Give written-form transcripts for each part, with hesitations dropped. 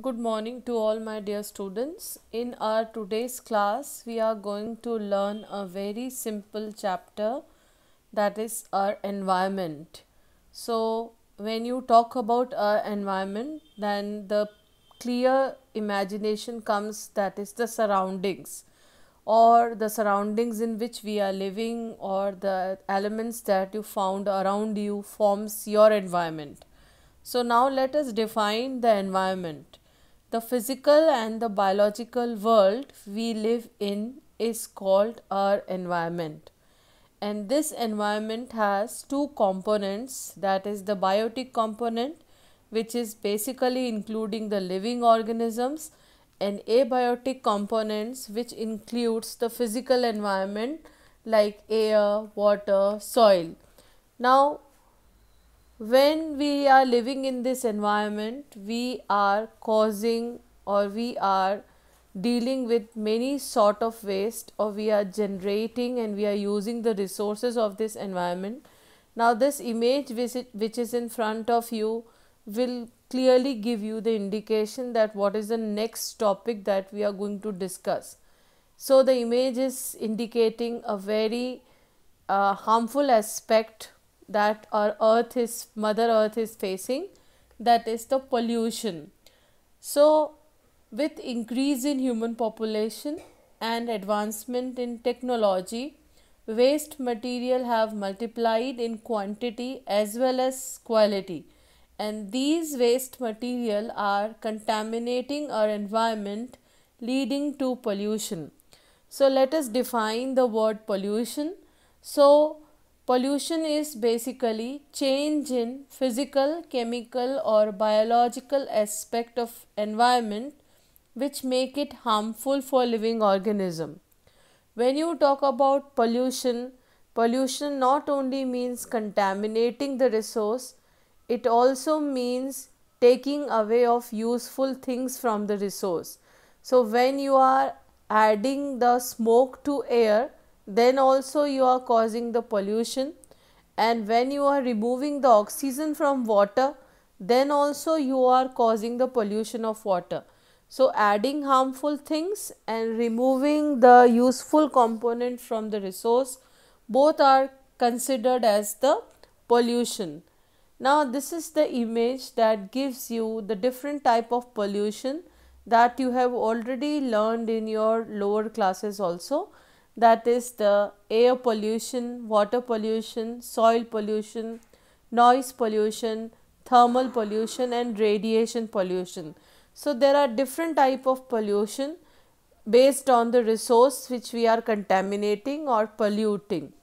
Good morning to all my dear students. In our today's class, we are going to learn a very simple chapter, that is our environment. So, when you talk about our environment, then the clear imagination comes, that is the surroundings, or the surroundings in which we are living, or the elements that you found around you forms your environment. So now let us define the environment. The physical and the biological world we live in is called our environment. And this environment has two components, that is the biotic component, which is basically including the living organisms, and abiotic components, which includes the physical environment like air, water, soil. Now when we are living in this environment, we are causing, or we are dealing with many sort of waste, or we are generating and we are using the resources of this environment. Now this image which is in front of you will clearly give you the indication that what is the next topic that we are going to discuss. So the image is indicating a very harmful aspect that our mother earth is facing, that is the pollution. So with increase in human population and advancement in technology, waste material have multiplied in quantity as well as quality, and these waste material are contaminating our environment, leading to pollution. So let us define the word pollution. So pollution is basically change in physical, chemical or biological aspect of environment which make it harmful for living organism. When you talk about pollution, pollution not only means contaminating the resource, it also means taking away of useful things from the resource. So when you are adding the smoke to air, then also you are causing the pollution, and when you are removing the oxygen from water, then also you are causing the pollution of water. So adding harmful things and removing the useful component from the resource, both are considered as the pollution. Now this is the image that gives you the different type of pollution that you have already learned in your lower classes also, that is the air pollution, water pollution, soil pollution, noise pollution, thermal pollution and radiation pollution. So there are different type of pollution based on the resource which we are contaminating or polluting.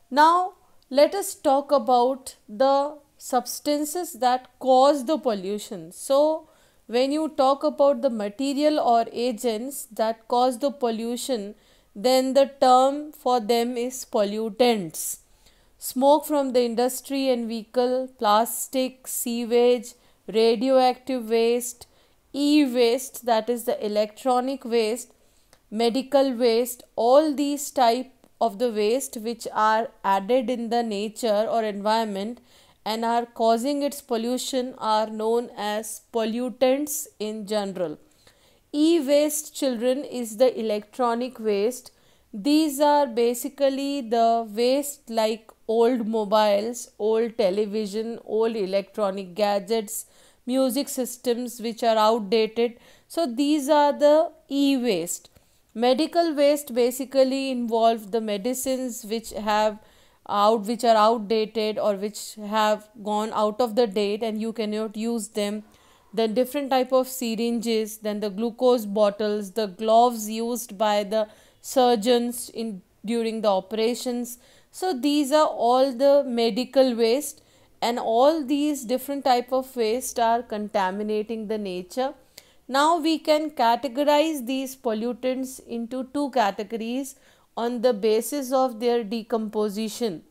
Now let us talk about the substances that cause the pollution. So when you talk about the material or agents that cause the pollution, then the term for them is pollutants. Smoke from the industry and vehicle, plastic, sewage, radioactive waste, e-waste, that is the electronic waste, medical waste, all these type of the waste which are added in the nature or environment and are causing its pollution are known as pollutants in general. E-waste, children, is the electronic waste. These are basically the waste like old mobiles, old television, old electronic gadgets, music systems which are outdated. So these are the e-waste. Medical waste basically involve the medicines which are outdated or which have gone out of the date and you cannot use them. Then different type of syringes, then the glucose bottles, the gloves used by the surgeons in during the operations. So these are all the medical waste, and all these different type of waste are contaminating the nature. Now we can categorize these pollutants into two categories on the basis of their decomposition.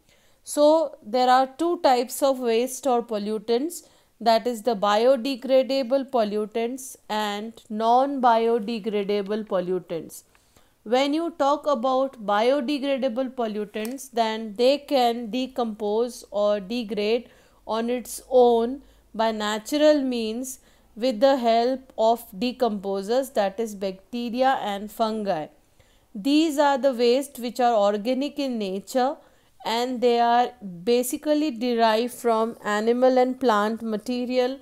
So there are two types of waste or pollutants, that is the biodegradable pollutants and non-biodegradable pollutants. When you talk about biodegradable pollutants, then they can decompose or degrade on its own by natural means, with the help of decomposers, that is bacteria and fungi. These are the waste which are organic in nature, and they are basically derived from animal and plant material,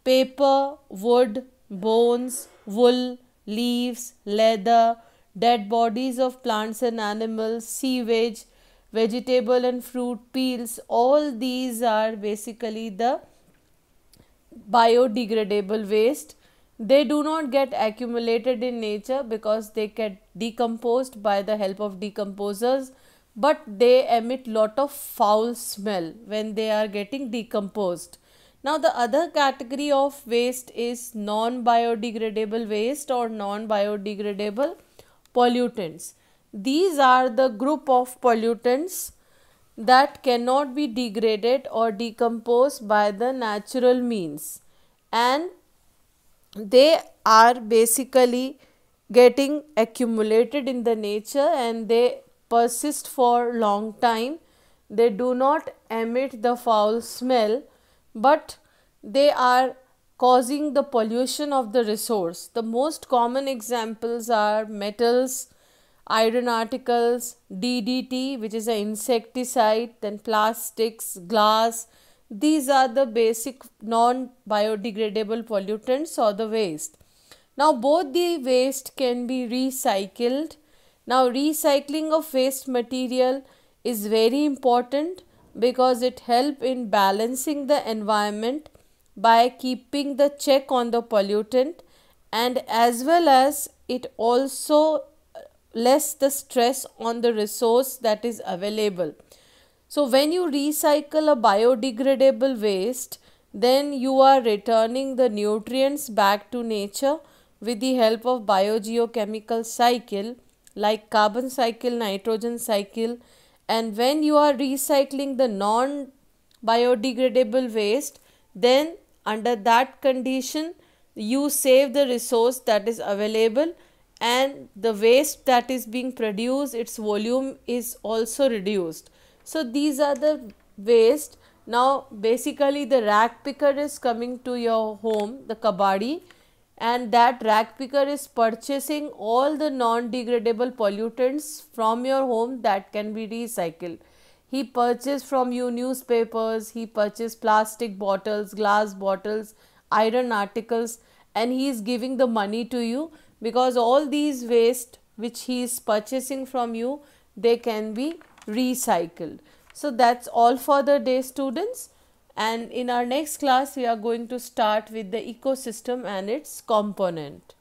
paper, wood, bones, wool, leaves, leather, dead bodies of plants and animals, sewage, vegetable and fruit peels. All these are basically the biodegradable waste. They do not get accumulated in nature because they get decomposed by the help of decomposers, but they emit lot of foul smell when they are getting decomposed. Now the other category of waste is non biodegradable waste or non biodegradable pollutants. These are the group of pollutants that cannot be degraded or decomposed by the natural means, and they are basically getting accumulated in the nature and they persist for long time. They do not emit the foul smell, but they are causing the pollution of the resource. The most common examples are metals, iron articles, DDT, which is an insecticide, then plastics, glass. These are the basic non biodegradable pollutants or the waste. Now both the waste can be recycled. Now recycling of waste material is very important because it helps in balancing the environment by keeping the check on the pollutant, and as well as it also less the stress on the resource that is available. So when you recycle a biodegradable waste, then you are returning the nutrients back to nature with the help of biogeochemical cycle like carbon cycle, nitrogen cycle. And when you are recycling the non biodegradable waste, then under that condition you save the resource that is available, and the waste that is being produced, its volume is also reduced. So these are the waste. Now basically the rag picker is coming to your home, the kabadi, and that rag picker is purchasing all the non-degradable pollutants from your home that can be recycled. He purchased from you newspapers, he purchased plastic bottles, glass bottles, iron articles, and he is giving the money to you because all these waste which he is purchasing from you, they can be recycled. So that's all for the day, students, and in our next class we are going to start with the ecosystem and its component.